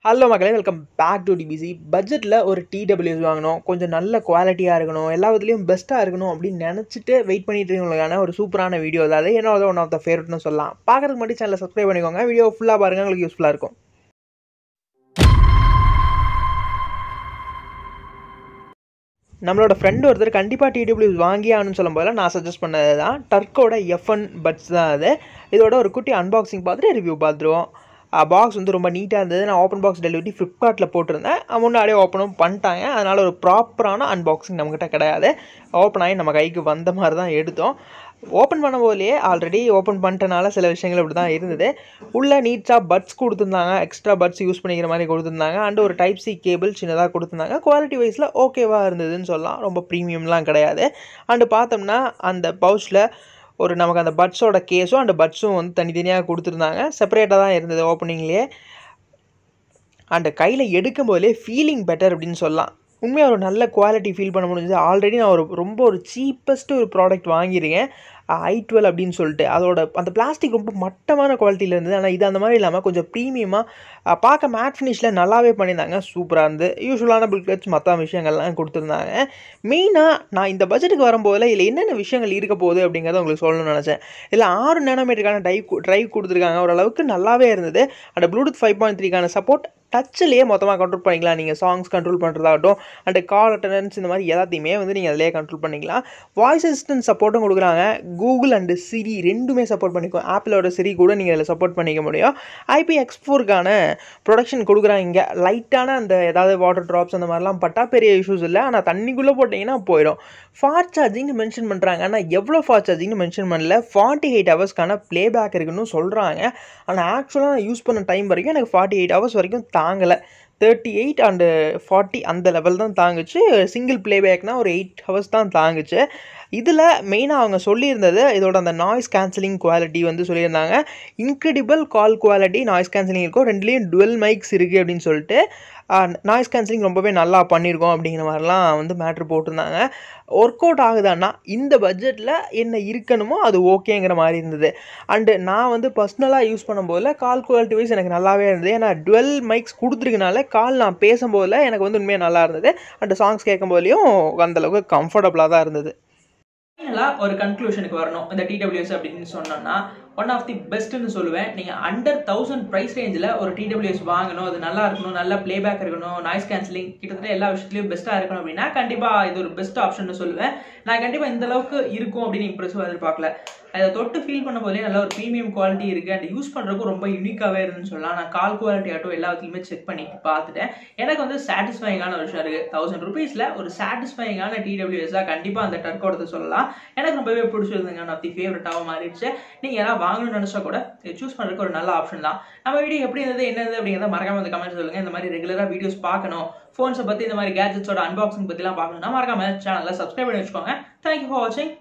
Hello மக்களே, welcome back to DPC. பட்ஜெட்டில் ஒரு TWS வாங்கணும், கொஞ்சம் நல்ல குவாலிட்டியாக இருக்கணும், எல்லா விதத்துலையும் பெஸ்ட்டாக இருக்கணும் அப்படின்னு நினச்சிட்டு வெயிட் பண்ணிட்டு இருக்கவங்களுக்கான ஒரு சூப்பரான வீடியோ தான். என்னோட ஒன் ஆஃப் த ஃபேவரட்னு சொல்லலாம். பார்க்கறதுக்கு மட்டும் சேனலை சப்ஸ்கிரைப் பண்ணிக்கோங்க. வீடியோ ஃபுல்லாக பாருங்கள், உங்களுக்கு யூஸ்ஃபுல்லாக இருக்கும். நம்மளோட ஃப்ரெண்ட் ஒருத்தர் கண்டிப்பாக TWS வாங்கி ஆகணும்னு சொல்லும் போது நான் சஜஸ்ட் பண்ணது தான் டர்க்கோட F1 பட்ஸ் தான் அது. இதோட ஒரு குட்டி அன்பாக்சிங் பார்த்துட்டு ரிவ்யூ பார்த்துருவோம். பாக்ஸ் வந்து ரொம்ப நீட்டாக இருந்தது. நான் ஓப்பன் பாக்ஸ் டெலிவரி ஃப்ளிப்கார்ட்டில் போட்டிருந்தேன். முன்னாடியே ஓப்பனும் பண்ணிட்டாங்க. அதனால் ஒரு ப்ராப்பரான அன்பாக்சிங் நம்மக்கிட்ட கிடையாது. ஓப்பன் ஆகி நம்ம கைக்கு வந்த மாதிரி தான் எடுத்தோம். ஓப்பன் பண்ண போதுலேயே ஆல்ரெடி ஓப்பன் பண்ணிட்டனால சில விஷயங்கள் இப்படி தான் இருந்தது. உள்ளே நீட்டாக பட்ஸ் கொடுத்துருந்தாங்க, எக்ஸ்ட்ரா பட்ஸ் யூஸ் பண்ணிக்கிற மாதிரி கொடுத்துருந்தாங்க. அண்ட் ஒரு டைப் சி கேபிள் சின்னதாக கொடுத்துருந்தாங்க. குவாலிட்டி வைஸில் ஓகேவாக இருந்ததுன்னு சொல்லலாம். ரொம்ப ப்ரீமியம்லாம் கிடையாது. அண்டு பார்த்தோம்னா அந்த பவுச்சில் ஒரு நமக்கு அந்த பட்ஸோட கேஸும் அந்த பட்ஸும் வந்து தனித்தனியாக கொடுத்துருந்தாங்க. செப்பரேட்டாக தான் இருந்தது ஓப்பனிங்லேயே. அண்ட் கையில் எடுக்கும் போதே ஃபீலிங் பெட்டர் அப்படின்னு சொல்லலாம். உண்மையாக ஒரு நல்ல குவாலிட்டி ஃபீல் பண்ண முடிஞ்சது. ஆல்ரெடி நான் ஒரு சீப்பஸ்ட்டு ஒரு ப்ராடக்ட் வாங்கியிருக்கேன், I12 அப்படின்னு சொல்லிட்டு. அதோட அந்த பிளாஸ்டிக் ரொம்ப மட்டமான குவாலிட்டியில் இருந்தது. ஆனால் இது அந்த மாதிரி இல்லாமல் கொஞ்சம் ப்ரீமியமாக பார்க்க மேட் ஃபினிஷில் நல்லாவே பண்ணியிருந்தாங்க. சூப்பராக இருந்து யூஸ்வலான புக்லெட்ஸ் மற்ற விஷயங்கள்லாம் கொடுத்துருந்தாங்க. மெயினாக நான் இந்த பட்ஜெட்டுக்கு வரும்போதில் இதில் என்னென்ன விஷயங்கள் இருக்க போகுது அப்படிங்கிறத உங்களுக்கு சொல்லணும்னு நினச்சேன். இதில் 6 நேனோமீட்டருக்கான ட்ரைவ் கொடுத்துருக்காங்க. ஓரளவுக்கு நல்லாவே இருந்தது. அந்த ப்ளூடூத் 5.3க்கான சப்போர்ட் டச்சிலேயே மொத்தமாக கண்ட்ரோல் பண்ணிக்கலாம். நீங்கள் சாங்ஸ் கண்ட்ரோல் பண்ணுறதாகட்டும், அண்ட் கால் அட்டண்டன்ஸ் இந்த மாதிரி எல்லாத்தையுமே வந்து நீங்கள் அதிலே கண்ட்ரோல் பண்ணிக்கலாம். வாய்ஸ் அசிஸ்டன்ட் சப்போர்ட்டும் கொடுக்குறாங்க. கூகுள் அண்டு சிரி ரெண்டுமே சப்போர்ட் பண்ணிக்கும். ஆப்பிளோட சிரி கூட நீங்கள் அதில் சப்போர்ட் பண்ணிக்க முடியும். IPX4க்கான ப்ரொடக்ஷன் கொடுக்குறாங்க. இங்கே லைட்டான அந்த ஏதாவது வாட்டர் ட்ராப்ஸ் அந்த மாதிரிலாம் பட்டால் பெரிய இஷ்யூஸ் இல்லை. ஆனால் தண்ணிக்குள்ளே போட்டிங்கன்னா போயிடும். ஃபாஸ்ட் சார்ஜிங்னு மென்ஷன் பண்ணுறாங்க. ஆனால் எவ்வளோ ஃபாஸ்ட் சார்ஜிங்னு மென்ஷன் பண்ணல. 48 ஹவர்ஸ்க்கான ப்ளேபேக் இருக்குன்னு சொல்கிறாங்க. ஆனால் ஆக்சுவலாக நான் யூஸ் பண்ண டைம் வரைக்கும் எனக்கு 48 ஹவர்ஸ் வரைக்கும் தாங்கலை. 38 அண்டு 40 அந்த லெவல் தான் தாங்குச்சு. சிங்கிள் ப்ளேபேக்னால் ஒரு 8 ஹவர்ஸ் தான் தாங்குச்சு. இதில் மெயினாக அவங்க சொல்லியிருந்தது இதோட அந்த நாய்ஸ் கேன்சலிங் குவாலிட்டி வந்து சொல்லியிருந்தாங்க. Incredible call quality, noise cancelling இருக்கும். ரெண்டுலேயும் டுவெல் மைக்ஸ் இருக்குது அப்படின்னு சொல்லிட்டு நாய்ஸ் கேன்சலிங் ரொம்பவே நல்லா பண்ணியிருக்கோம் அப்படிங்கிற மாதிரிலாம் வந்து மேட்ரு போட்டிருந்தாங்க. ஒர்க் அவுட் ஆகுதான்னா இந்த பட்ஜெட்டில் என்ன இருக்கணுமோ அது ஓகேங்கிற மாதிரி இருந்தது. அண்டு நான் வந்து பர்சனலாக யூஸ் பண்ணும்போதில் கால் குவாலிட்டி வைஸ் எனக்கு நல்லாவே இருந்தது. ஏன்னா 12 மைக்ஸ் கொடுத்துருக்கனால கால் நான் பேசும்போதில் எனக்கு வந்து உண்மையாக நல்லா இருந்தது. அண்டு சாங்ஸ் கேட்கும்போதுலேயும் அந்தளவுக்கு கம்ஃபர்டபுளாக தான் இருந்தது. ஃபைனலாக ஒரு கன்க்ளூஷனுக்கு வரணும். இந்த TWS அப்படின்னு சொன்னோம்னா ஒன் ஆஃப் தி பெஸ்ட்டுன்னு சொல்லுவேன். நீங்கள் அண்டர் 1000 ப்ரைஸ் ரேஞ்சில் ஒரு TWS வாங்கணும், அது நல்லா இருக்கணும், நல்ல ப்ளேபேக் இருக்கணும், நாய்ஸ் கேன்சலிங் கிட்டத்தட்ட எல்லா விஷயத்துலையும் பெஸ்ட்டாக இருக்கணும் அப்படின்னா கண்டிப்பாக இது ஒரு பெஸ்ட் ஆப்ஷன் சொல்லுவேன். நான் கண்டிப்பாக இந்த அளவுக்கு இருக்கும் அப்படின்னு இம்ப்ரெசிவாக எதிர்பார்க்கல. அதை தொட்டு ஃபீல் பண்ண போதே நல்ல ஒரு ப்ரீமியம் குவாலிட்டி இருக்குது. அண்ட் யூஸ் பண்ணுறதுக்கும் ரொம்ப யூனிக்காகவே இருந்துன்னு சொல்லலாம். நான் கால் குவாலிட்டி ஆகட்டும் எல்லாத்துலையுமே செக் பண்ணி பார்த்துட்டேன். எனக்கு வந்து சாட்டிஸ்ஃபைங்கான ஒரு விஷயம் இருக்குது. 1000 ருபீஸில் ஒரு சாட்டிஸ்ஃபைங்கான TWSஆக கண்டிப்பாக அந்த டர்க்கோட சொல்லலாம். எனக்கு ரொம்பவே பிடிச்சிருந்துங்க. ஒன் ஆஃப் தி ஃபேவரட்டாகவும் மாறிடுச்சு. நீங்கள் யாராவது வாங்கணும்னு நினச்சா கூட சூஸ் பண்ணுறதுக்கு ஒரு நல்ல ஆப்ஷன் தான். நம்ம வீடியோ எப்படி இருந்தது என்னது அப்படிங்கிறத மறக்காம இந்த கமெண்ட் சொல்லுங்கள். இந்த மாதிரி ரெகுலராக வீடியோஸ் பார்க்கணும், ஃபோன்ஸை பற்றி இந்த மாதிரி கேஜெட்ஸோட அன்பாக்சிங் பற்றிலாம் பார்க்கணும்னா மறக்காம சேனலில் சப்ஸ்கிரைப் பண்ணி வச்சுக்கோங்க. தேங்க்யூ ஃபார் வாட்சிங்.